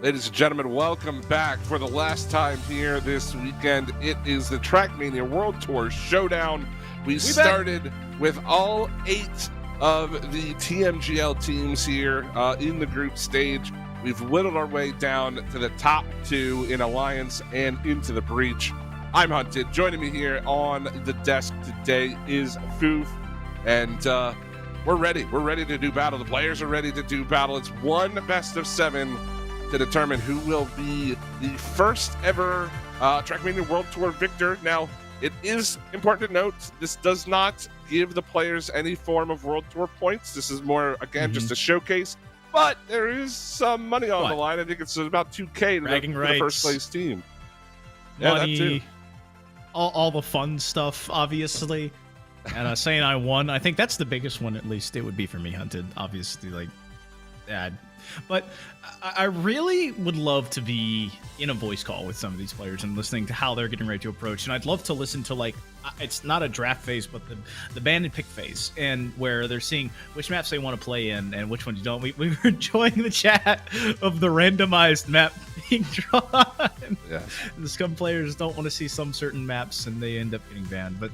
Ladies and gentlemen, welcome back for the last time here this weekend. It is the Trackmania World Tour Showdown. We started with all 8 of the TMGL teams here in the group stage. We've whittled our way down to the top 2 in Alliance and into the Breach. I'm Hunted. Joining me here on the desk today is Foof, and we're ready. We're ready to do battle. The players are ready to do battle. It's one best of 7 to determine who will be the first ever Trackmania World Tour victor. Now, it is important to note, this does not give the players any form of World Tour points. This is more, again, just a showcase. But there is some money on the line. I think it's about 2K to the first place team. Yeah, money, that too. All the fun stuff, obviously. And saying I won, I think that's the biggest one, at least it would be for me, Hunted. Obviously, like, but I really would love to be in a voice call with some of these players and listening to how they're getting ready to approach. And I'd love to listen to, like, it's not a draft phase, but the ban and pick phase, and where they're seeing which maps they want to play in and which ones you don't. We were enjoying the chat of the randomized map being drawn. Yeah. Some players don't want to see some certain maps and they end up getting banned. But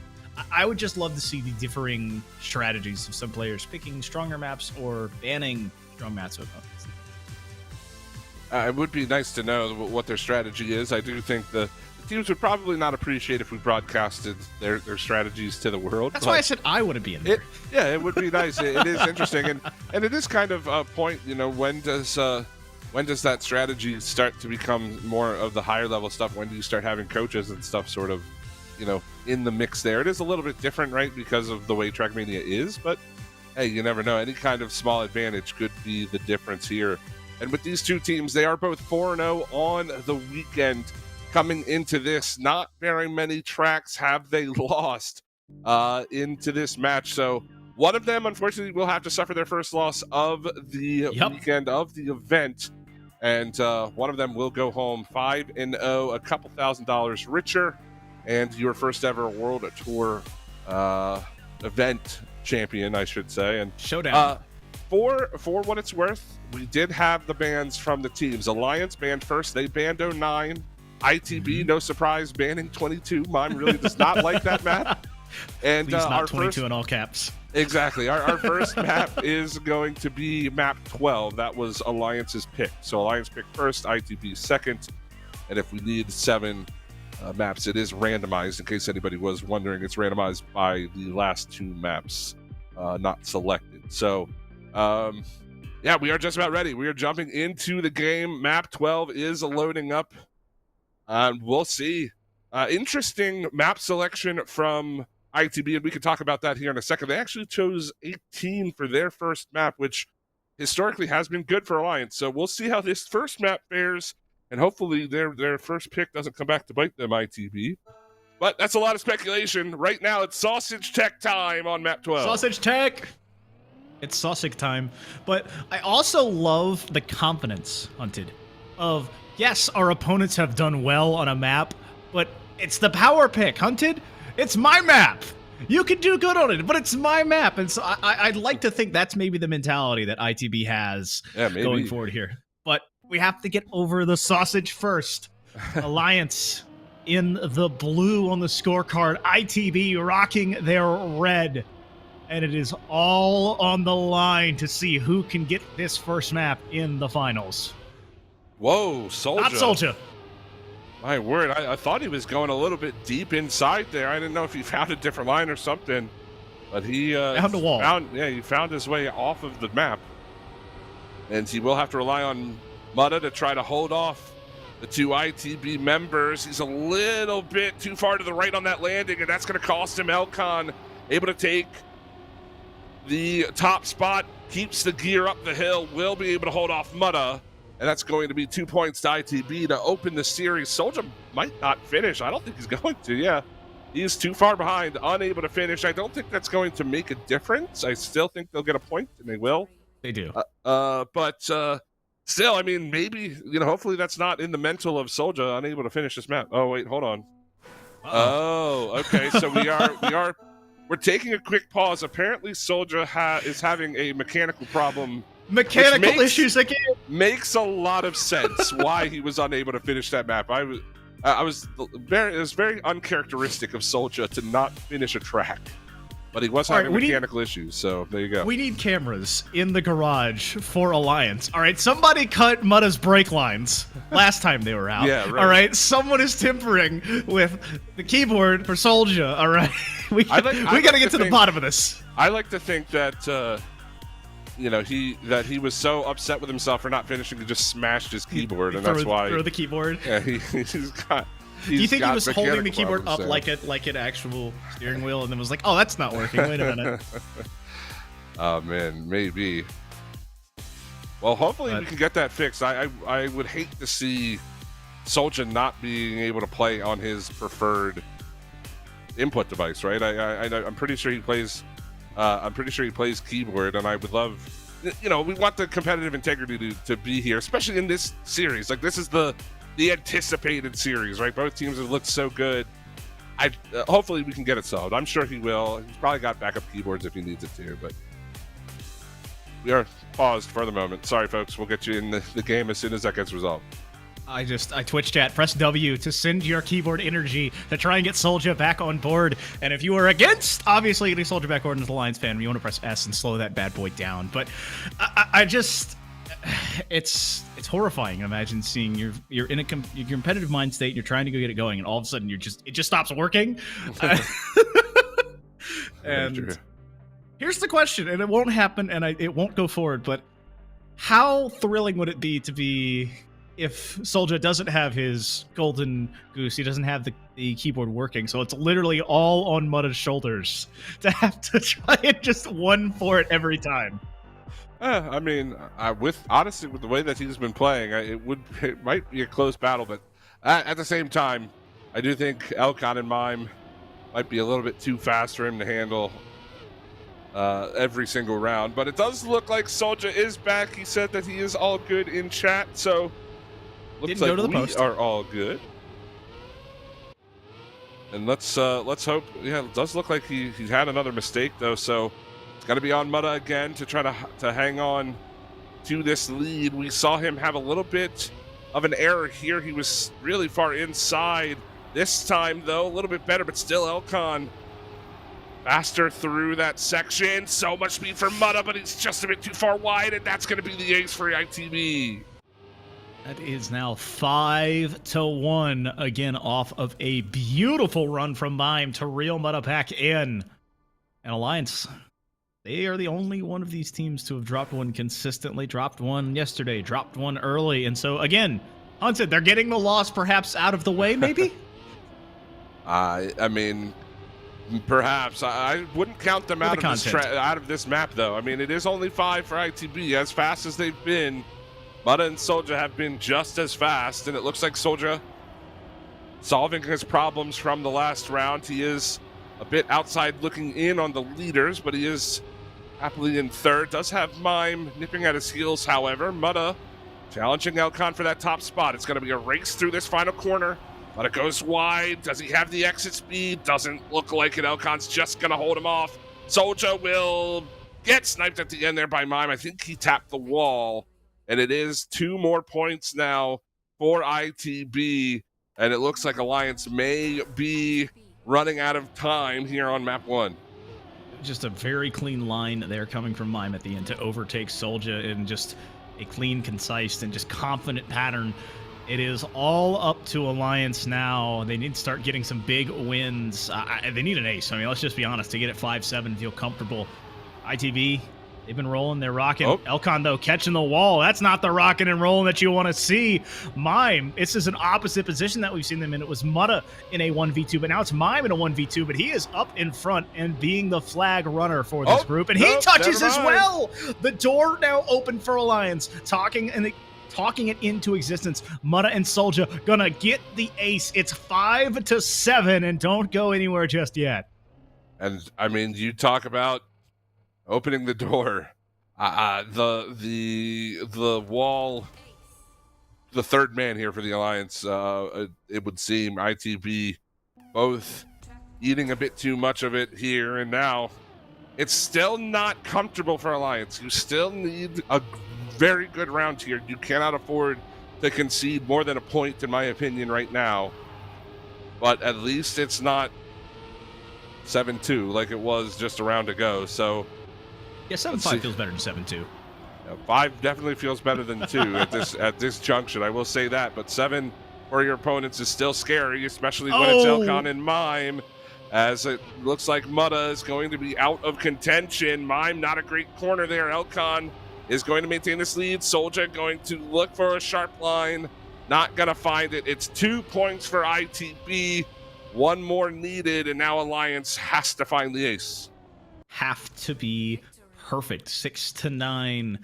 I would just love to see the differing strategies of some players picking stronger maps or banning strong maps. It would be nice to know what their strategy is. I do think the teams would probably not appreciate if we broadcasted their strategies to the world. That's why I said I want to be in there. It would be nice. It is interesting, and it is kind of a point. You know, when does that strategy start to become more of the higher level stuff? When do you start having coaches and stuff sort of, you know, in the mix there? It is a little bit different, right, because of the way Trackmania is, but hey, you never know. Any kind of small advantage could be the difference here. And with these two teams, they are both 4-0 on the weekend coming into this. Not very many tracks have they lost into this match. So one of them, unfortunately, will have to suffer their first loss of the weekend of the event. And one of them will go home 5-0, a couple $1,000s richer, and your first ever World Tour event champion, I should say. And Showdown. For what it's worth, we did have the bans from the teams. Alliance banned first. They banned 09. ITB, no surprise, banning 22. Mime really does not like that map. And Please not our 22 in all caps. Exactly. Our first map is going to be map 12. That was Alliance's pick. So Alliance picked first, ITB second. And if we need 7 maps, it is randomized. In case anybody was wondering, it's randomized by the last 2 maps not selected. So yeah, we are just about ready. We are jumping into the game. Map 12 is loading up. We'll see. Interesting map selection from ITB, and we can talk about that here in a second. They actually chose 18 for their first map, which historically has been good for Alliance. So we'll see how this first map fares, and hopefully their first pick doesn't come back to bite them, ITB. But that's a lot of speculation. Right now, it's Sausage Tech time on map 12. Sausage Tech! It's sausage time. But I also love the confidence, Hunted, of, yes, our opponents have done well on a map, but it's the power pick, Hunted. It's my map. You can do good on it, but it's my map. And so I'd like to think that's maybe the mentality that ITB has going forward here. But we have to get over the sausage first. Alliance in the blue on the scorecard. ITB rocking their red. And it is all on the line to see who can get this first map in the finals. Whoa, Soldier. Not Soldier. My word, I thought he was going a little bit deep inside there. I didn't know if he found a different line or something. But he found the wall. He found his way off of the map. And he will have to rely on Mutta to try to hold off the 2 ITB members. He's a little bit too far to the right on that landing, and that's going to cost him. Elcon able to take the top spot, keeps the gear up the hill, will be able to hold off Mutta, and that's going to be 2 points to ITB to open the series. Soldier might not finish. I don't think he's going to. Yeah, he's too far behind, unable to finish. I don't think that's going to make a difference. I still think they'll get a point, and they will. They do. But still, I mean, maybe, you know, hopefully that's not in the mental of Soldier, unable to finish this map. Oh, wait, hold on. Oh, okay, so we're taking a quick pause. Apparently, Soldier is having a mechanical problem. Mechanical issues again. makes a lot of sense why he was unable to finish that map. It was very uncharacteristic of Soldier to not finish a track. But he was having mechanical issues, so there you go. We need cameras in the garage for Alliance. All right, somebody cut Mudda's brake lines last time they were out. Yeah, right. All right, someone is timpering with the keyboard for Soldier. All right, we got to get to the bottom of this. I like to think that he was so upset with himself for not finishing, he just smashed his keyboard, and that's why throw the keyboard. Yeah, he's got. Do you think he was holding the keyboard up like an actual steering wheel, and then was like, "Oh, that's not working. Wait a minute." Oh man, maybe. Well, hopefully we can get that fixed. I would hate to see Soldier not being able to play on his preferred input device, right? I'm pretty sure he plays. I'm pretty sure he plays keyboard, and I would love. We want the competitive integrity to be here, especially in this series. Like, this is the anticipated series, right? Both teams have looked so good. Hopefully we can get it solved. I'm sure he will. He's probably got backup keyboards if he needs it to, but we are paused for the moment. Sorry, folks. We'll get you in the game as soon as that gets resolved. I Twitch chat, press W to send your keyboard energy to try and get Soldier back on board. And if you are against, obviously, getting Soldier back on as a Lions fan, you want to press S and slow that bad boy down. But it's horrifying. Imagine seeing you're in your competitive mind state, you're trying to go get it going, and all of a sudden it just stops working. And here's the question, and it won't happen, and it won't go forward. But how thrilling would it be if Soldier doesn't have his golden goose? He doesn't have the keyboard working, so it's literally all on Mudda's shoulders to have to try and just one for it every time. I mean, with the way that he's been playing, it might be a close battle, but at the same time, I do think Elcon and Mime might be a little bit too fast for him to handle every single round. But it does look like Soldier is back. He said that he is all good in chat, so looks like we are all good. And let's hope. Yeah, it does look like he's had another mistake though, so. It's going to be on Mudda again to try to hang on to this lead. We saw him have a little bit of an error here. He was really far inside. This time, though, a little bit better, but still Elcon faster through that section. So much speed for Mudda, but he's just a bit too far wide, and that's going to be the ace for ITB. That is now 5-1, again, off of a beautiful run from Mime to reel Mudda back in. And Alliance, they are the only one of these teams to have dropped one consistently, dropped one yesterday, dropped one early. And so, again, Hunted, they're getting the loss perhaps out of the way, maybe? I mean, perhaps. I wouldn't count them out of this map, though. I mean, it is only 5 for ITB. As fast as they've been, Mudda and Soldier have been just as fast. And it looks like Soldier solving his problems from the last round. He is a bit outside looking in on the leaders, but he is happily in third. Does have Mime nipping at his heels, however. Mudda challenging Elcon for that top spot. It's going to be a race through this final corner. Mudda goes wide. Does he have the exit speed? Doesn't look like it. Elcon's just going to hold him off. Soldier will get sniped at the end there by Mime. I think he tapped the wall, and it is 2 more points now for ITB, and it looks like Alliance may be running out of time here on map 1. Just a very clean line there coming from Mime at the end to overtake Soldier in just a clean, concise, and just confident pattern. It is all up to Alliance now. They need to start getting some big wins. They need an ace. I mean, let's just be honest. To get it 5-7, feel comfortable. ITB, they've been rolling. They're rocking. Oh. Elcon, though, catching the wall. That's not the rocking and rolling that you want to see. Mime, this is an opposite position that we've seen them in. It was Mudda in a 1v2, but now it's Mime in a 1v2, but he is up in front and being the flag runner for this group. And he touches as well. The door now open for Alliance, talking it into existence. Mudda and Soldier gonna get the ace. It's 5-7, and don't go anywhere just yet. And I mean, you talk about opening the door. The wall, the third man here for the Alliance, it would seem. ITB both eating a bit too much of it here, and now it's still not comfortable for Alliance. You still need a very good round here. You cannot afford to concede more than a point, in my opinion, right now. But at least it's not 7-2 like it was just a round ago. So yeah, 7-5 feels better than 7-2. 5 definitely feels better than 2 at this junction. I will say that. But 7 for your opponents is still scary, especially when it's Elcon and Mime, as it looks like Mutta is going to be out of contention. Mime, not a great corner there. Elcon is going to maintain this lead. Soulja going to look for a sharp line. Not going to find it. It's 2 points for ITB. 1 more needed, and now Alliance has to find the ace. Have to be perfect. 6-9.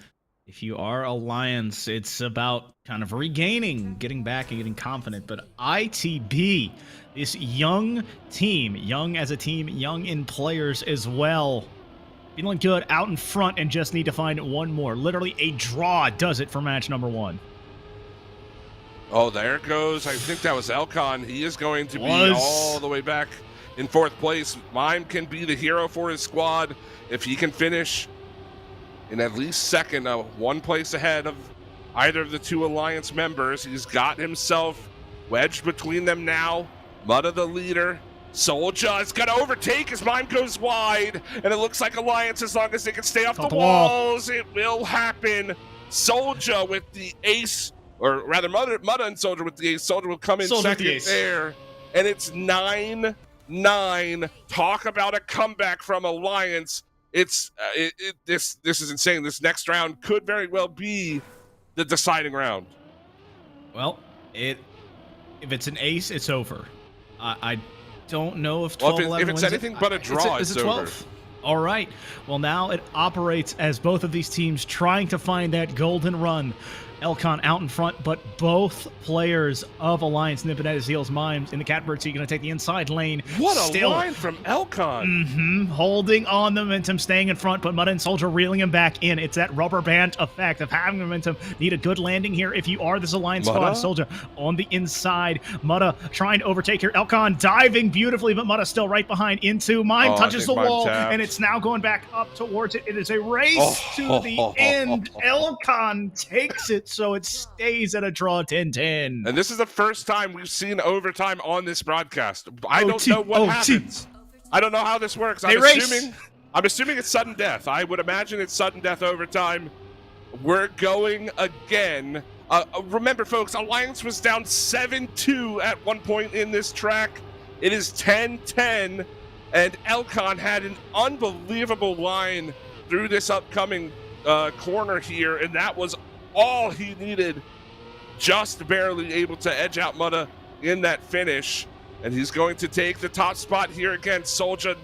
If you are Alliance, it's about kind of regaining, getting back and getting confident. But ITB, this young team, young as a team, young in players as well, feeling good out in front and just need to find 1 more. Literally a draw does it for match number 1. Oh, there it goes. I think that was Elcon. He is going to be all the way back in 4th place. Mime can be the hero for his squad if he can finish in at least 2nd, 1 place ahead of either of the 2 Alliance members. He's got himself wedged between them now. Mutta the leader. Soulja is going to overtake as Mime goes wide, and it looks like Alliance, as long as they can stay off the walls, it will happen. Soulja with the ace, or rather Mutta and Soulja with the ace. Soulja will come in second there, and it's 9-9. Talk about a comeback from Alliance. It's this is insane. This next round could very well be the deciding round. Well, if it's an ace, it's over. I don't know if 12-11 if it's anything but a draw, is it 12? Over. All right. Well, now it operates as both of these teams trying to find that golden run. Elcon out in front, but both players of Alliance, nipping at his heels. Mimes in the catbird seat, going to take the inside lane. What a line from Elcon. Holding on the momentum, staying in front, but Mutta and Soulja reeling him back in. It's that rubber band effect of having momentum. Need a good landing here if you are this Alliance squad. Soulja on the inside. Mutta trying to overtake here. Elcon diving beautifully, but Mutta still right behind into Mime. Touches the wall, and it's now going back up towards it. It is a race to the end. Elcon takes it. So it stays at a draw 10-10. And this is the first time we've seen overtime on this broadcast. I don't know what happens. I don't know how this works. I'm assuming it's sudden death. I would imagine it's sudden death overtime. We're going again. Remember, folks, Alliance was down 7-2 at one point in this track. It is 10-10, and Elcon had an unbelievable line through this upcoming corner here, and that was all he needed, just barely able to edge out Mutta in that finish. And he's going to take the top spot here against Soulja.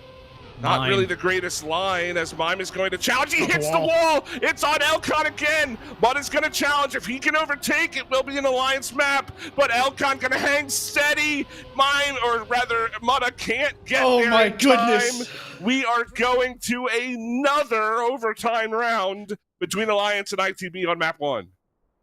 Not really the greatest line, as Mime is going to challenge. He hits the wall. It's on Elcon again. Mutta's going to challenge. If he can overtake, it will be an Alliance map. But Elcon going to hang steady. Mime, or rather, Mutta can't get there. Oh my goodness. We are going to another overtime round between Alliance and ITB on map 1.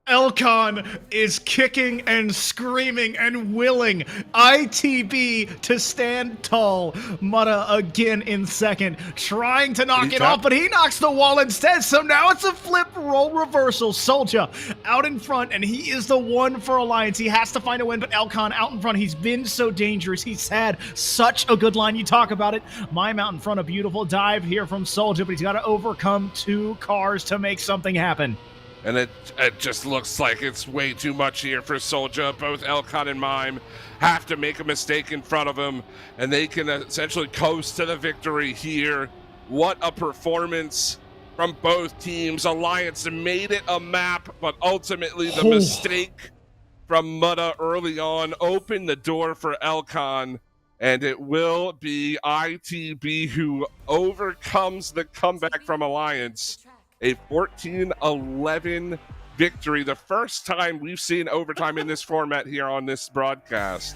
Elcon is kicking and screaming and willing ITB to stand tall. Mutta again in second, trying to knock it off, but he knocks the wall instead. So now it's a flip roll reversal. Soulja out in front, and he is the one for Alliance. He has to find a win, but Elcon out in front. He's been so dangerous. He's had such a good line. You talk about it. Mime out in front, a beautiful dive here from Soulja, but he's got to overcome 2 cars to make something happen. And it just looks like it's way too much here for Soulja. Both Elcon and Mime have to make a mistake in front of him, and they can essentially coast to the victory here. What a performance from both teams. Alliance made it a map, but ultimately the mistake from Mutta early on opened the door for Elcon, and it will be ITB who overcomes the comeback from Alliance. A 14-11 victory, the first time we've seen overtime in this format here on this broadcast.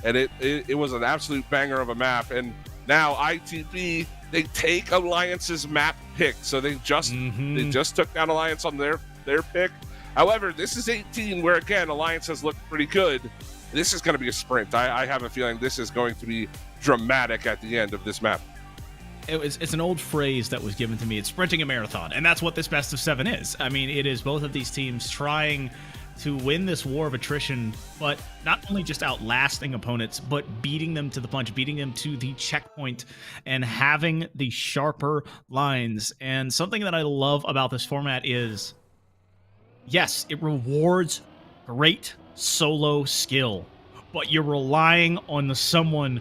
And it was an absolute banger of a map. And now ITB, they take Alliance's map pick. So they just took down Alliance on their pick. However, this is 18, where again, Alliance has looked pretty good. This is going to be a sprint. I have a feeling this is going to be dramatic at the end of this map. It's an old phrase that was given to me. It's sprinting a marathon, and that's what this best of 7 is. I mean, it is both of these teams trying to win this war of attrition, but not only just outlasting opponents, but beating them to the punch, beating them to the checkpoint, and having the sharper lines. And something that I love about this format is, yes, it rewards great solo skill, but you're relying on someone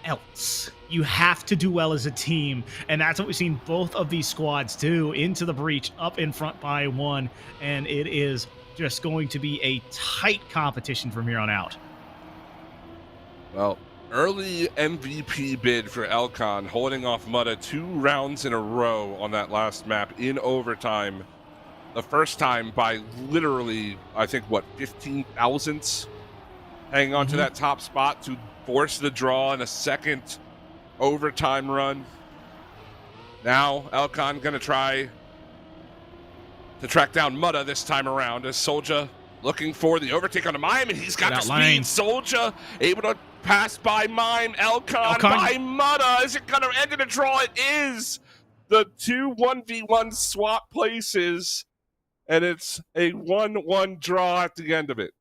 else. You have to do well as a team, and that's what we've seen both of these squads do. Into the breach, up in front by 1, and it is just going to be a tight competition from here on out. Well, early MVP bid for Elcon, holding off Mutta 2 rounds in a row on that last map in overtime. The first time by literally, I think, 15 thousandths, hanging on to that top spot to force the draw in a second overtime run. Now Elcon gonna try to track down Mutta this time around, as Soldier looking for the overtake on a Mime, and he's got the speed. Soldier able to pass by Mime. Elcon by Mutta. Is it gonna end in a draw? It is. The 2 1v1 swap places, and it's a 1-1 draw at the end of it.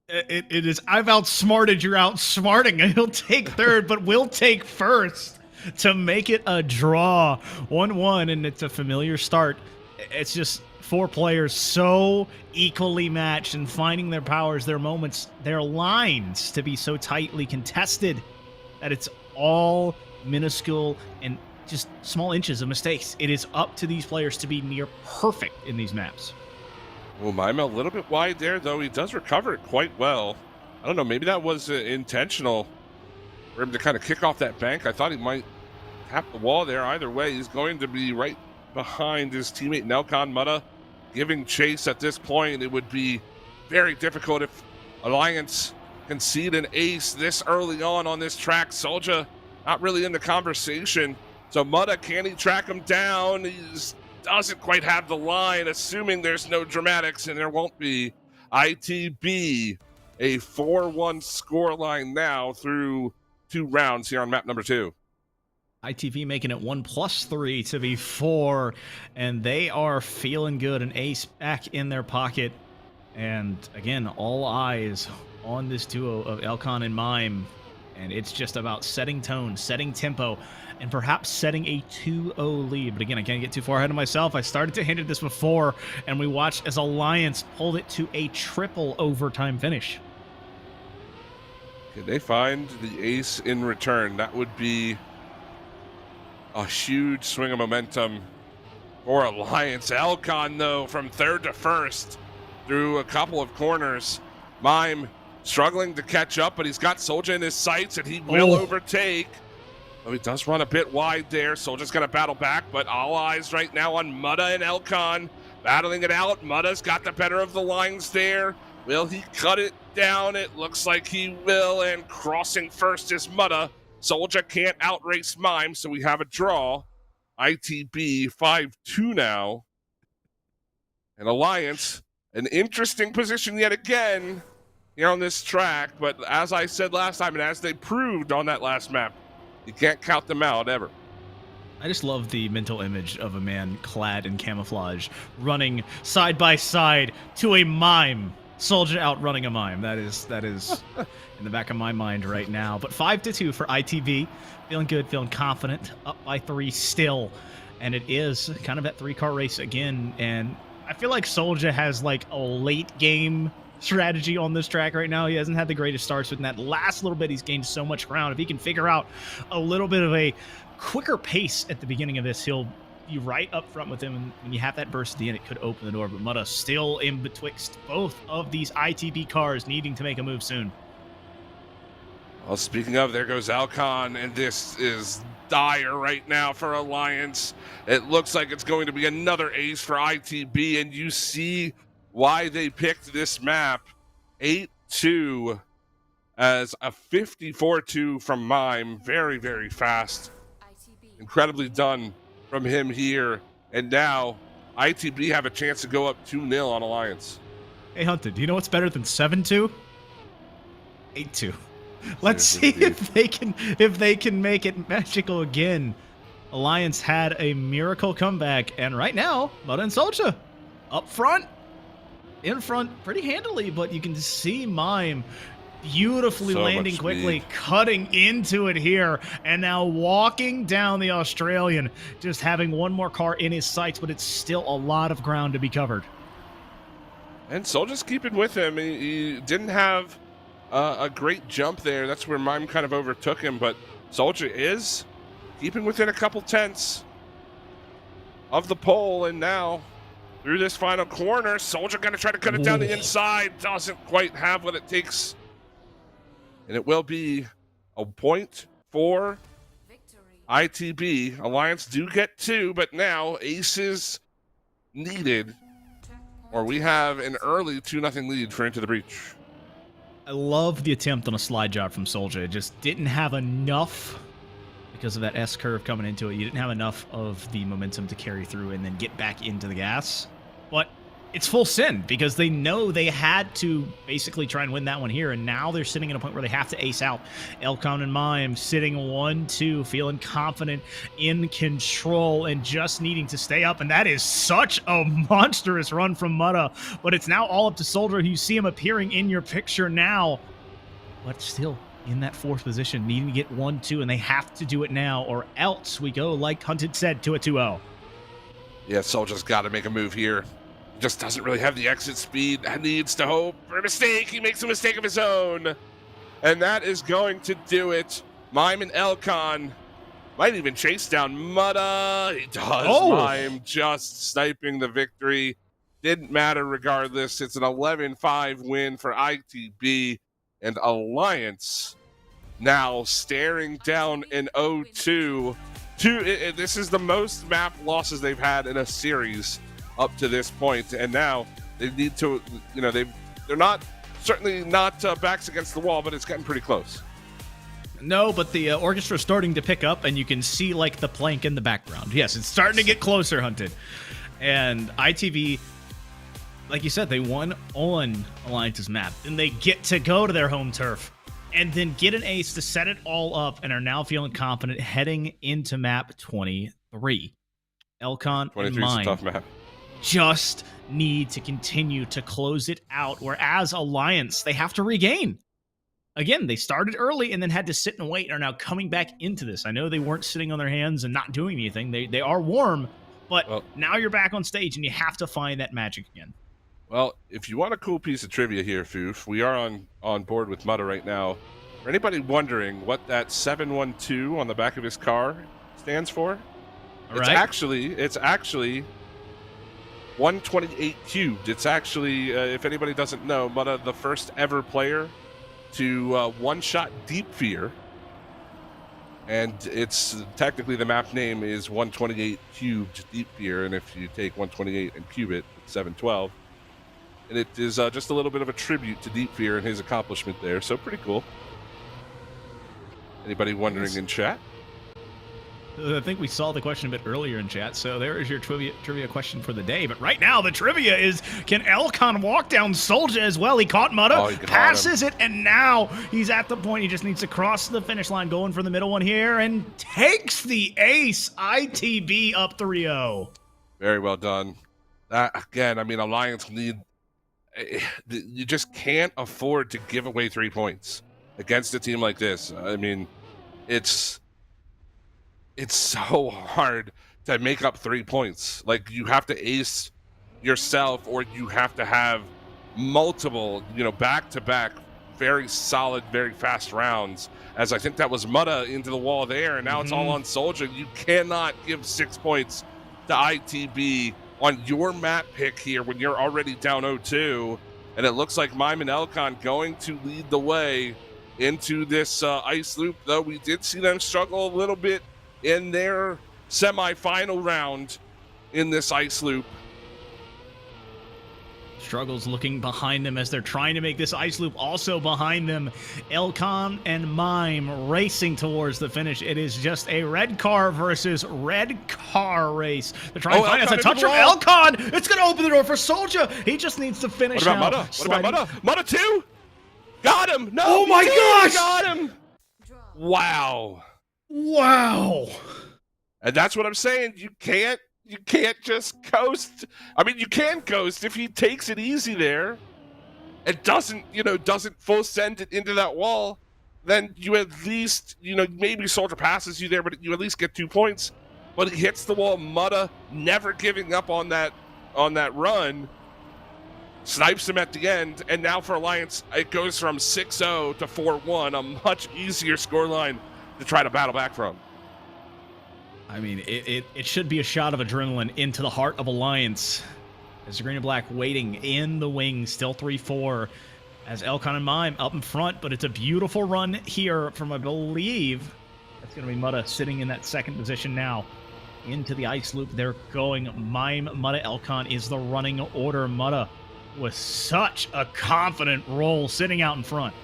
It is, I've outsmarted, you're outsmarting. He'll take third, but we'll take first to make it a draw. 1-1, and it's a familiar start. It's just 4 players so equally matched and finding their powers, their moments, their lines to be so tightly contested that it's all minuscule and just small inches of mistakes. It is up to these players to be near perfect in these maps. Well, Mime a little bit wide there, though. He does recover it quite well. I don't know, maybe that was intentional for him to kind of kick off that bank. I thought he might tap the wall there. Either way, he's going to be right behind his teammate Nelcon. Mutta giving chase at this point. It would be very difficult if Alliance concede an ace this early on this track. Soldier not really in the conversation. So Mutta, can he track him down? He's doesn't quite have the line, assuming there's no dramatics, and there won't be. ITB, a 4-1 score line now through 2 rounds here on map number 2. ITV making it 1+3 to be 4, and they are feeling good. An ace back in their pocket, and again, all eyes on this duo of Elcon and Mime, and it's just about setting tone, setting tempo, and perhaps setting a 2-0 lead. But again, I can't get too far ahead of myself. I started to hint at this before, and we watched as Alliance pulled it to a triple overtime finish. Can they find the ace in return? That would be a huge swing of momentum for Alliance. Elcon, though, from 3rd to 1st through a couple of corners. Mime struggling to catch up, but he's got Soldier in his sights, and he will overtake. Oh, he does run a bit wide there. Soldier's going to battle back, but all eyes right now on Mutta and Elcon battling it out. Mutta's got the better of the lines there. Will he cut it down? It looks like he will, and crossing first is Mutta. Soldier can't outrace Mime, so we have a draw. ITB 5-2 now. And Alliance, an interesting position yet again here on this track, but as I said last time, and as they proved on that last map, you can't count them out ever. I just love the mental image of a man clad in camouflage running side by side to a Mime. Soldier outrunning a Mime. That is in the back of my mind right now. But 5-2 for ITV. Feeling good, feeling confident. Up by 3 still. And it is kind of that 3-car race again. And I feel like Soldier has like a late game strategy on this track right now. He hasn't had the greatest starts, but in that last little bit, he's gained so much ground. If he can figure out a little bit of a quicker pace at the beginning of this, he'll be right up front with him. And when you have that burst at the end, it could open the door. But Mutta still in betwixt both of these ITB cars, needing to make a move soon. Well, speaking of, there goes Elcon, and this is dire right now for Alliance. It looks like it's going to be another ace for ITB, and you see why they picked this map. 8-2 as a 54-2 from Mime. Very, very fast. Incredibly done from him here. And now ITB have a chance to go up 2-0 on Alliance. Hey, Hunted, do you know what's better than 7-2? 8-2. Let's see if they can make it magical again. Alliance had a miracle comeback, and right now, Mudda and Soldier up front, in front pretty handily, but you can see Mime beautifully landing quickly, cutting into it here, and now walking down the Australian, just having one more car in his sights, but it's still a lot of ground to be covered. And Soldier's keeping with him. He didn't have a great jump there. That's where Mime kind of overtook him, but Soldier is keeping within a couple tenths of the pole, and now through this final corner, Soldier going to try to cut it down the inside. Doesn't quite have what it takes. And it will be a point for ITB. Alliance do get 2, but now aces needed, or we have an early 2-0 lead for Into the Breach. I love the attempt on a slide job from Soldier. It just didn't have enough because of that S-curve coming into it. You didn't have enough of the momentum to carry through and then get back into the gas. But it's full sin because they know they had to basically try and win that one here, and now they're sitting at a point where they have to ace out. Elcon and Mime sitting 1-2, feeling confident, in control, and just needing to stay up, and that is such a monstrous run from Mudda, but it's now all up to Soldier. You see him appearing in your picture now, but still in that 4th position, needing to get 1-2, and they have to do it now, or else we go, like Hunted said, to a 2-0. Yeah, Soldier's got to make a move here. Just doesn't really have the exit speed. Needs to hope for a mistake. He makes a mistake of his own. And that is going to do it. Mime and Elcon might even chase down Mudda. He does. Mime just sniping the victory. Didn't matter regardless. It's an 11-5 win for ITB. And Alliance now staring down an 0-2. This is the most map losses they've had in a series up to this point, and now they need to, they're not, certainly not backs against the wall, but it's getting pretty close. No, but the orchestra's starting to pick up, and you can see, like, the plank in the background. Yes, it's starting to get closer, Hunted. And ITV, like you said, they won on Alliance's map, and they get to go to their home turf, and then get an ace to set it all up, and are now feeling confident heading into map 23. Elcon and Mime. Is a tough map. Just need to continue to close it out, whereas Alliance, they have to regain. Again, they started early and then had to sit and wait and are now coming back into this. I know they weren't sitting on their hands and not doing anything. They are warm, but now you're back on stage and you have to find that magic again. Well, if you want a cool piece of trivia here, Foof, we are on board with Mudda right now. For anybody wondering what that 712 on the back of his car stands for, it's actually 128 cubed. It's actually, if anybody doesn't know, Mudda, the first ever player to one-shot Deep Fear. And it's technically the map name is 128 cubed Deep Fear. And if you take 128 and cube it, it's 712. And it is just a little bit of a tribute to Deep Fear and his accomplishment there. So pretty cool. Anybody wondering in chat? I think we saw the question a bit earlier in chat, so there is your trivia question for the day. But right now, the trivia is, can Elcon walk down Soldier as well? He caught Mudda, passes it, and now he's at the point he just needs to cross the finish line, going for the middle one here, and takes the ace. ITB up 3-0. Very well done. Again, I mean, Alliance need... You just can't afford to give away 3 points against a team like this. I mean, it's so hard to make up 3 points. Like, you have to ace yourself, or you have to have multiple, back-to-back, very solid, very fast rounds. As I think that was Mudda into the wall there, and now it's all on Soldier. You cannot give 6 points to ITB on your map pick here when you're already down 0-2. And it looks like Mime and Elcon going to lead the way into this ice loop, though we did see them struggle a little bit in their semi-final round in this ice loop. Struggles looking behind them as they're trying to make this ice loop also behind them. Elcon and Mime racing towards the finish. It is just a red car versus red car race. They're trying to find us a touch from Elcon. It's going to open the door for Soldier. He just needs to finish now. What about Mudda? Mudda 2? Got him. No. Oh my gosh. Got him. Wow. Wow. And that's what I'm saying. You can't just coast. I mean, you can coast if he takes it easy there and doesn't full send it into that wall. Then you at least, maybe Soldier passes you there, but you at least get 2 points. But he hits the wall. Mutta never giving up on that run. Snipes him at the end, and now for Alliance, it goes from 6-0 to 4-1, a much easier scoreline to try to battle back from. I mean, it should be a shot of adrenaline into the heart of Alliance. As the Green and Black waiting in the wings, still 3-4, as Elcon and Mime up in front, but it's a beautiful run here from, I believe, that's going to be Mutta sitting in that second position now. Into the ice loop, they're going. Mime, Mutta, Elcon is the running order. Mutta with such a confident roll sitting out in front.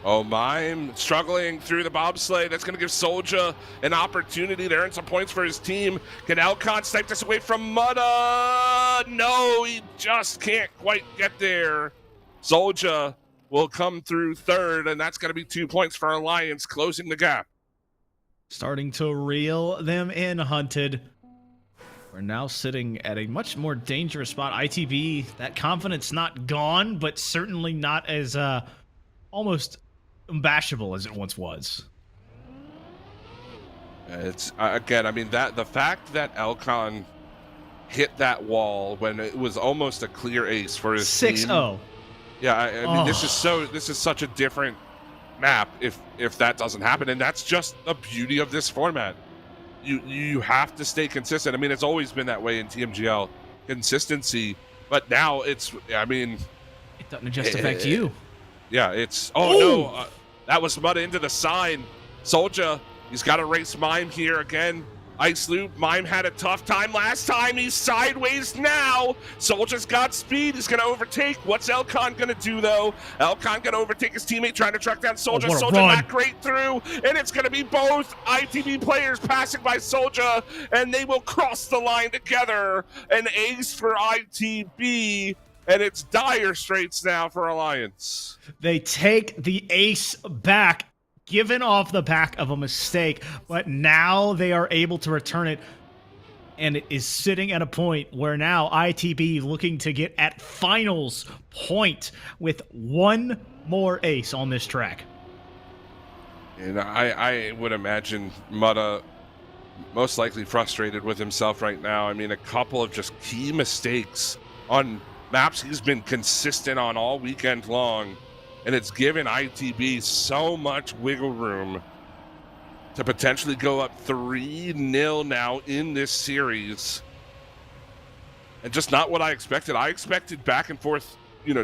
Oh, Mime struggling through the bobsleigh. That's going to give Soldier an opportunity to earn some points for his team. Can Elcon snipe this away from Mutta? No, he just can't quite get there. Soldier will come through third, and that's going to be 2 points for Alliance, closing the gap. Starting to reel them in, Hunted. We're now sitting at a much more dangerous spot. ITB, that confidence not gone, but certainly not as almost unbashable as it once was. It's again, I mean, that the fact that Elcon hit that wall when it was almost a clear ace for his 6-0. team. Yeah, I mean, this is such a different map if that doesn't happen, and that's just the beauty of this format. You have to stay consistent. I mean, it's always been that way in TMGL, consistency, but now it's, I mean, it doesn't just affect you. Yeah, it's, no, that was Mutta into the sign. Soldier, he's got to race Mime here again. Ice loop, Mime had a tough time last time. He's sideways now. Soldier's got speed. He's going to overtake. What's Elcon going to do, though? Elcon going to overtake his teammate, trying to track down Soldier. Soldier not great through, and it's going to be both ITB players passing by Soldier, and they will cross the line together. An ace for ITB, and it's dire straits now for Alliance. They take the ace back, given off the back of a mistake, but now they are able to return it, and it is sitting at a point where now ITB looking to get at finals point with one more ace on this track. And I would imagine Mutta most likely frustrated with himself right now. I mean, a couple of just key mistakes on maps he's been consistent on all weekend long. And it's given ITB so much wiggle room to potentially go up 3-0 now in this series. And just not what I expected. I expected back and forth,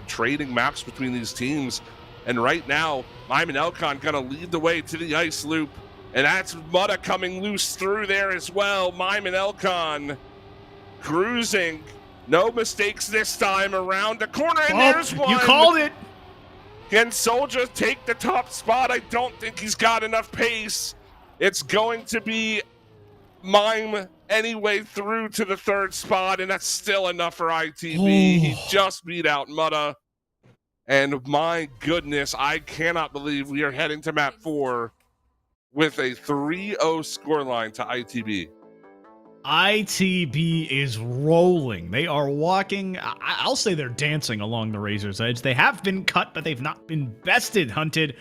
trading maps between these teams. And right now, Mime and Elcon gonna lead the way to the ice loop. And that's Mutta coming loose through there as well. Mime and Elcon cruising. No mistakes this time around the corner. And there's one. You called it. Can Soldier take the top spot? I don't think he's got enough pace. It's going to be Mime anyway through to the third spot, and that's still enough for ITB. He just beat out Mutta. And my goodness, I cannot believe we are heading to map 4 with a 3-0 scoreline to ITB. ITB is rolling. They are walking, I'll say they're dancing along the razor's edge. They have been cut, but they've not been bested, Hunted.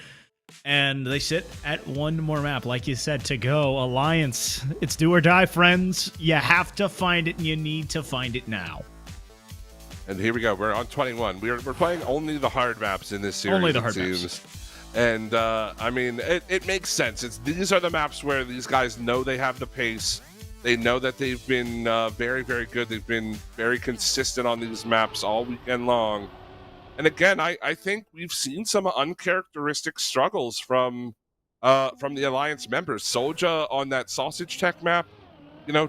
And they sit at one more map, like you said, to go. Alliance, it's do or die, friends. You have to find it, and you need to find it now. And here we go. We're on 21. We're playing only the hard maps in this series. Only the hard maps. And, I mean, it makes sense. These are the maps where these guys know they have the pace. They know that they've been very, very good. They've been very consistent on these maps all weekend long. And again, I think we've seen some uncharacteristic struggles from the Alliance members. Soldier on that Sausage Tech map,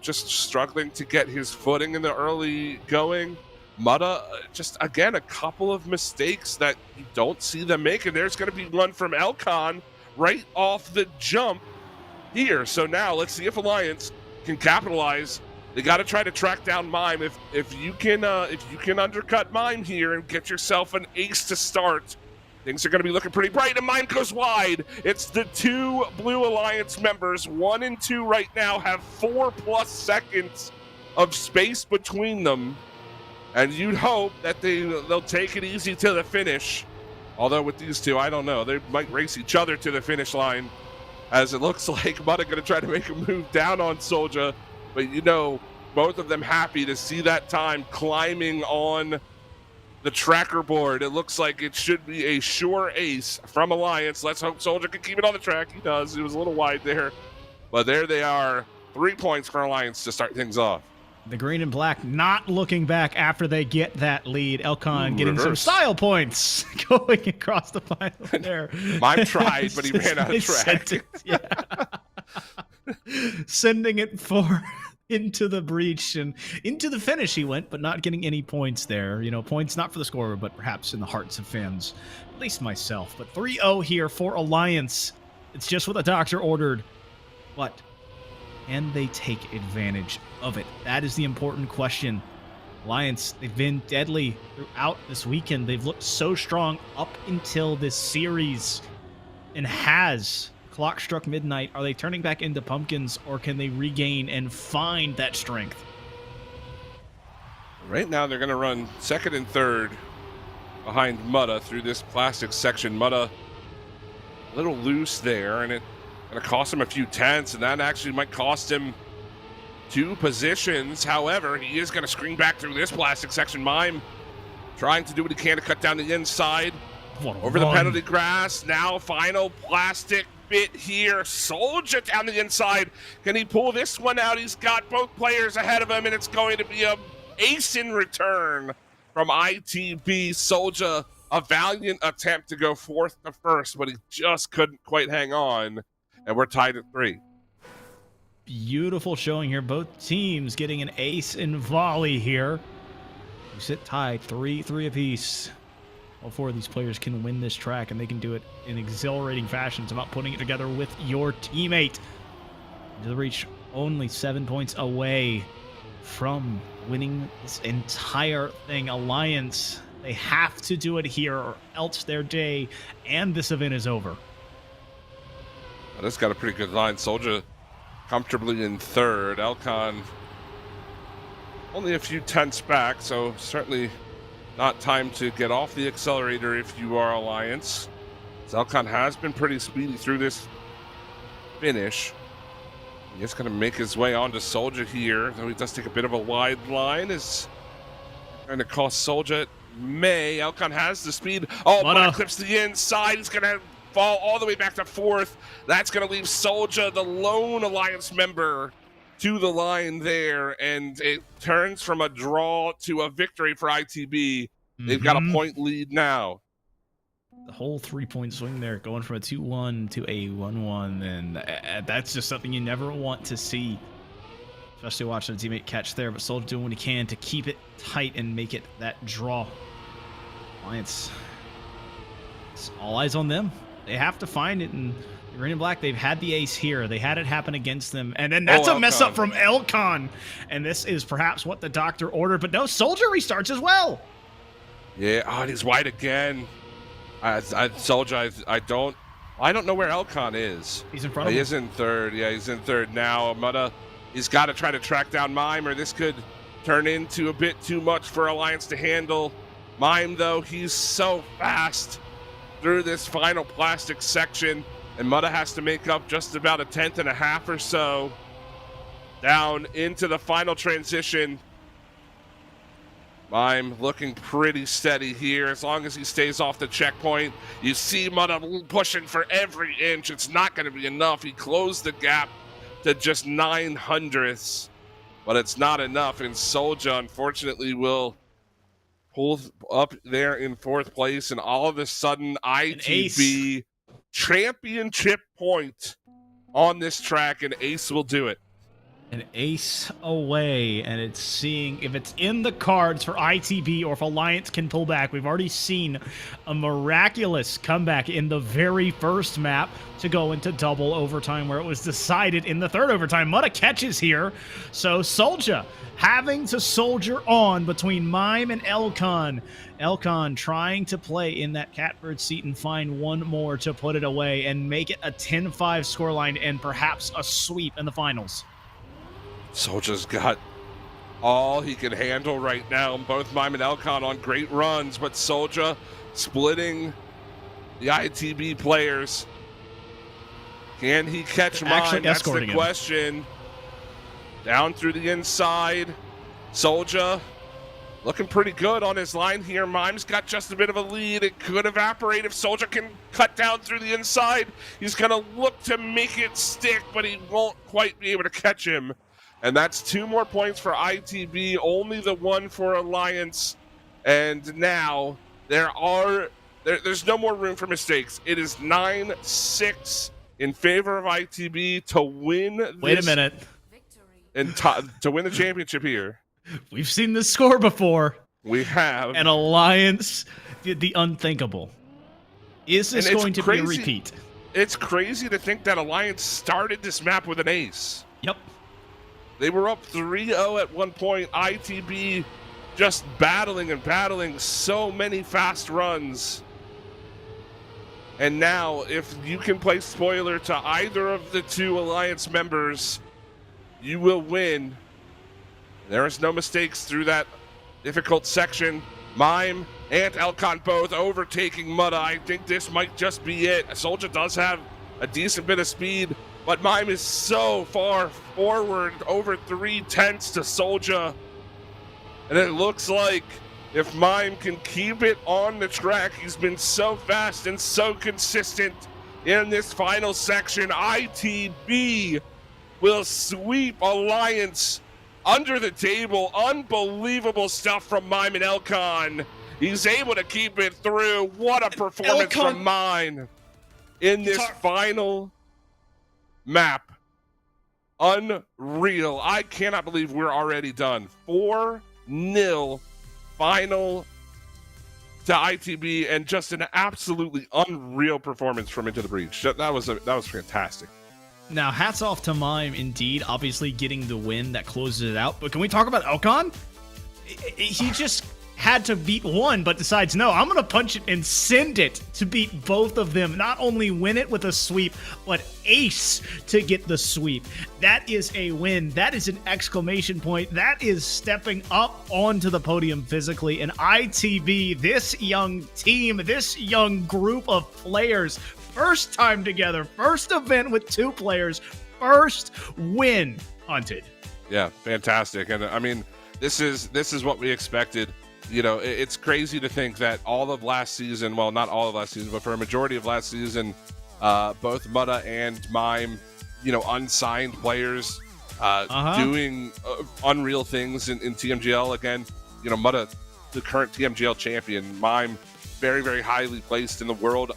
just struggling to get his footing in the early going. Mutta, just, again, a couple of mistakes that you don't see them make. And there's going to be one from Elcon right off the jump here. So now let's see if Alliance can capitalize. They got to try to track down Mime. If you can undercut Mime here and get yourself an ace to start, things are going to be looking pretty bright, and mine goes wide. It's the two Blue Alliance members. 1 and 2 right now have 4+ seconds of space between them, and you'd hope that they'll take it easy to the finish. Although with these two, I don't know. They might race each other to the finish line, as it looks like Mutta going to try to make a move down on Soldier. But both of them happy to see that time climbing on the tracker board. It looks like it should be a sure ace from Alliance. Let's hope Soldier can keep it on the track. He does. It was a little wide there. But there they are. 3 points for Alliance to start things off. The green and black not looking back after they get that lead. Elcon getting some style points going across the final there. Mime tried, but he ran out of track. Sending it into the breach and into the finish he went, but not getting any points there. Points not for the scorer, but perhaps in the hearts of fans, at least myself. But 3-0 here for Alliance. It's just what the doctor ordered. But can they take advantage of it? That is the important question. Alliance, they've been deadly throughout this weekend. They've looked so strong up until this series. And has clock struck midnight? Are they turning back into pumpkins, or can they regain and find that strength? Right now, they're going to run second and third behind Mutta through this plastic section. Mutta a little loose there, and it's going to cost him a few tenths, and that actually might cost him 2 positions. However, he is going to screen back through this plastic section. Mime trying to do what he can to cut down the inside over the penalty grass. Now final plastic bit here. Soldier down the inside. Can he pull this one out? He's got both players ahead of him, and it's going to be a ace in return from ITB. Soldier, a valiant attempt to go 4th to 1st, but he just couldn't quite hang on, and we're tied at 3. Beautiful showing here. Both teams getting an ace in volley here. We sit tied 3-3 apiece. All 4 of these players can win this track, and they can do it in exhilarating fashion. It's about putting it together with your teammate. To the reach, only 7 points away from winning this entire thing. Alliance, they have to do it here, or else their day and this event is over. Well, this got a pretty good line. Soldier comfortably in 3rd. Elcon only a few tenths back, so certainly not time to get off the accelerator if you are Alliance. Elcon has been pretty speedy through this finish. He's going to make his way onto Soldier here, though he does take a bit of a wide line. Is going to cost Soldier. Elcon has the speed. Mutta clips the inside. He's going to fall all the way back to 4th. That's going to leave Soldier, the lone Alliance member, to the line there, and it turns from a draw to a victory for ITB. They've got a point lead now. The whole 3-point swing there, going from a 2-1 to a 1-1, and that's just something you never want to see, especially watching a teammate catch there. But Soldier doing what he can to keep it tight and make it that draw. Alliance, it's all eyes on them. They have to find it, and green and black, they've had the ace here. They had it happen against them. And then that's a mess up from Elcon. And this is perhaps what the doctor ordered. But no, Soldier restarts as well. Yeah, and he's wide again. Soldier, I don't know where Elcon is. He's in front of him. He is in 3rd. Yeah, he's in 3rd now. Mutta, he's got to try to track down Mime, or this could turn into a bit too much for Alliance to handle. Mime, though, he's so fast through this final plastic section. And Mutta has to make up just about a 10th and a half or so down into the final transition. Mime looking pretty steady here as long as he stays off the checkpoint. You see Mutta pushing for every inch. It's not going to be enough. He closed the gap to just 900ths, but it's not enough. And Soldier, unfortunately, will pull up there in 4th place. And all of a sudden, ITB championship point on this track, and Ace will do it. An ace away, and it's seeing if it's in the cards for ITB or if Alliance can pull back. We've already seen a miraculous comeback in the very first map to go into double overtime, where it was decided in the third overtime. Mutta catches here, so Soldier having to soldier on between Mime and Elcon. Elcon trying to play in that catbird seat and find one more to put it away and make it a 10-5 scoreline and perhaps a sweep in the finals. Soldier's got all he can handle right now. Both Mime and Elcon on great runs, but Soldier splitting the ITB players. Can he catch Mime? That's the question. Down through the inside. Soldier looking pretty good on his line here. Mime's got just a bit of a lead. It could evaporate if Soldier can cut down through the inside. He's going to look to make it stick, but he won't quite be able to catch him. And that's 2 more points for ITB, only the 1 for Alliance. And now there's no more room for mistakes. It is 9-6 in favor of ITB to win this. Wait a minute. And to win the championship here. We've seen this score before. We have. And Alliance did the unthinkable. Is this going to be a repeat? It's crazy to think that Alliance started this map with an ace. Yep. They were up 3-0 at one point. ITB just battling so many fast runs. And now, if you can play spoiler to either of the 2 Alliance members, you will win. There is no mistakes through that difficult section. Mime and Elcon both overtaking Mutta. I think this might just be it. Soldier does have a decent bit of speed, but Mime is so far forward, over 3/10 to Soldier. And it looks like if Mime can keep it on the track, he's been so fast and so consistent in this final section. ITB will sweep Alliance under the table. Unbelievable stuff from Mime and Elcon. He's able to keep it through. What a performance from Mime in this final map. Unreal. I cannot believe we're already done. 4-0 final to ITB, and just an absolutely unreal performance from Into the Breach. That was fantastic. Now, hats off to Mime, indeed, obviously getting the win that closes it out. But can we talk about Elcon? He just had to beat one, but decides, no, I'm going to punch it and send it to beat both of them. Not only win it with a sweep, but ace to get the sweep. That is a win. That is an exclamation point. That is stepping up onto the podium physically. And ITB, this young team, this young group of players, first time together, first event with 2 players, first win, Hunted. Yeah, fantastic. And I mean, this is what we expected. You know, it's crazy to think that all of last season, well, not all of last season, but for a majority of last season, both Mutta and Mime, you know, unsigned players doing unreal things in TMGL. Again, you know, Mutta, the current TMGL champion, Mime, very, very highly placed in the world.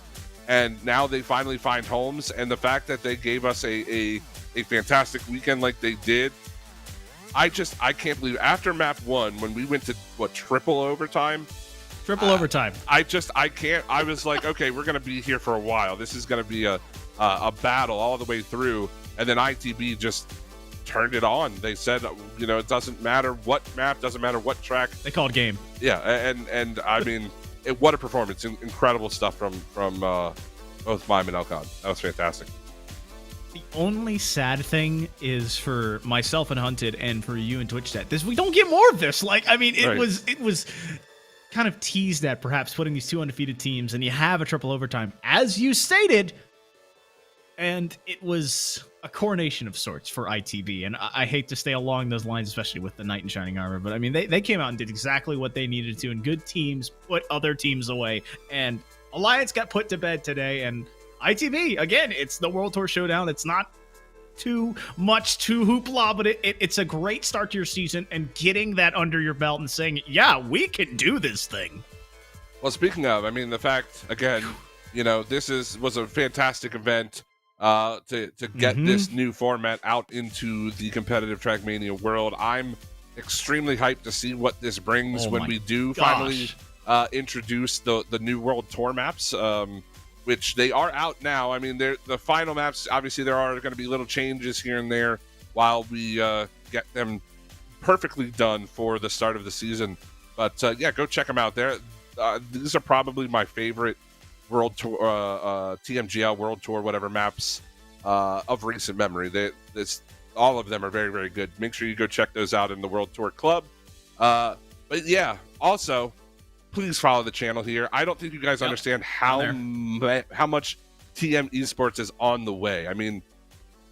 And now they finally find homes. And the fact that they gave us a fantastic weekend like they did, I can't believe after map 1, when we went to triple overtime. I can't. I was like, okay, we're going to be here for a while. This is going to be a battle all the way through. And then ITB just turned it on. They said, you know, it doesn't matter what map, doesn't matter what track. They called game. Yeah. And I mean, what a performance. Incredible stuff from both Mime and Elcon. That was fantastic. The only sad thing is for myself and Hunted, and for you and Twitch Chat, we don't get more of this. Like, I mean, it was kind of teased at perhaps putting these 2 undefeated teams, and you have a triple overtime, as you stated, and it was a coronation of sorts for ITB. And I hate to stay along those lines, especially with the Knight in Shining Armor, but I mean, they came out and did exactly what they needed to, and good teams put other teams away, and Alliance got put to bed today. And ITB, again, it's the World Tour Showdown. It's not too much to hoopla, but it's a great start to your season, and getting that under your belt and saying, yeah, we can do this thing. Well, speaking of, I mean, the fact, again, you know, this was a fantastic event. to get this new format out into the competitive Trackmania world. I'm extremely hyped to see what this brings when we do finally introduce the new World Tour maps, which they are out now. I mean, the final maps, obviously there are going to be little changes here and there while we get them perfectly done for the start of the season. But yeah, go check them out. These are probably my favorite World Tour, TMGL World Tour, whatever maps of recent memory. All of them are very, very good. Make sure you go check those out in the World Tour Club. But yeah, also, please follow the channel here. I don't think you guys understand how much TM Esports is on the way. I mean,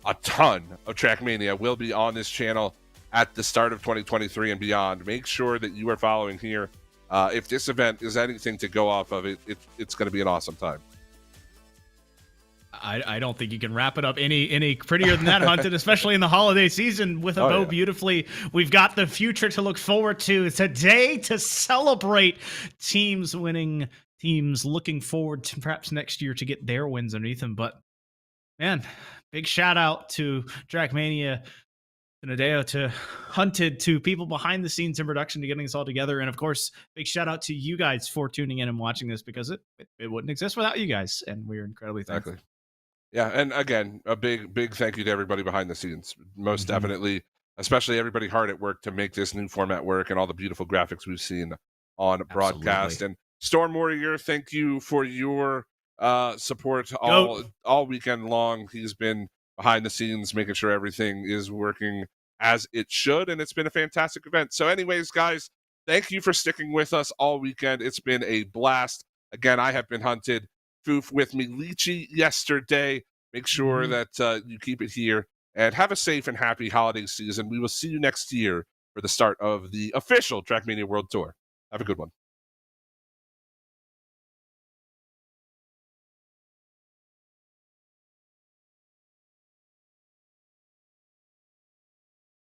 a ton of Trackmania will be on this channel at the start of 2023 and beyond. Make sure that you are following here. If this event is anything to go off of, it's going to be an awesome time. I don't think you can wrap it up any prettier than that, Hunted, especially in the holiday season with a bow beautifully. We've got the future to look forward to. It's a day to celebrate teams winning, teams looking forward to perhaps next year to get their wins underneath them. But, man, big shout out to Trackmania, to Nadeo, to Hunted, to people behind the scenes in production to getting this all together. And, of course, big shout out to you guys for tuning in and watching this, because it wouldn't exist without you guys. And we're incredibly thankful. Exactly. Yeah, and again, a big thank you to everybody behind the scenes. Most definitely, especially everybody hard at work to make this new format work, and all the beautiful graphics we've seen on broadcast. And Storm Warrior, thank you for your support all weekend long. He's been behind the scenes making sure everything is working as it should, and it's been a fantastic event. So anyways, guys, thank you for sticking with us all weekend. It's been a blast. Again, I have been Hunted. Foof with me, Leechy yesterday. Make sure that you keep it here, and have a safe and happy holiday season. We will see you next year for the start of the official Trackmania World Tour. Have a good one.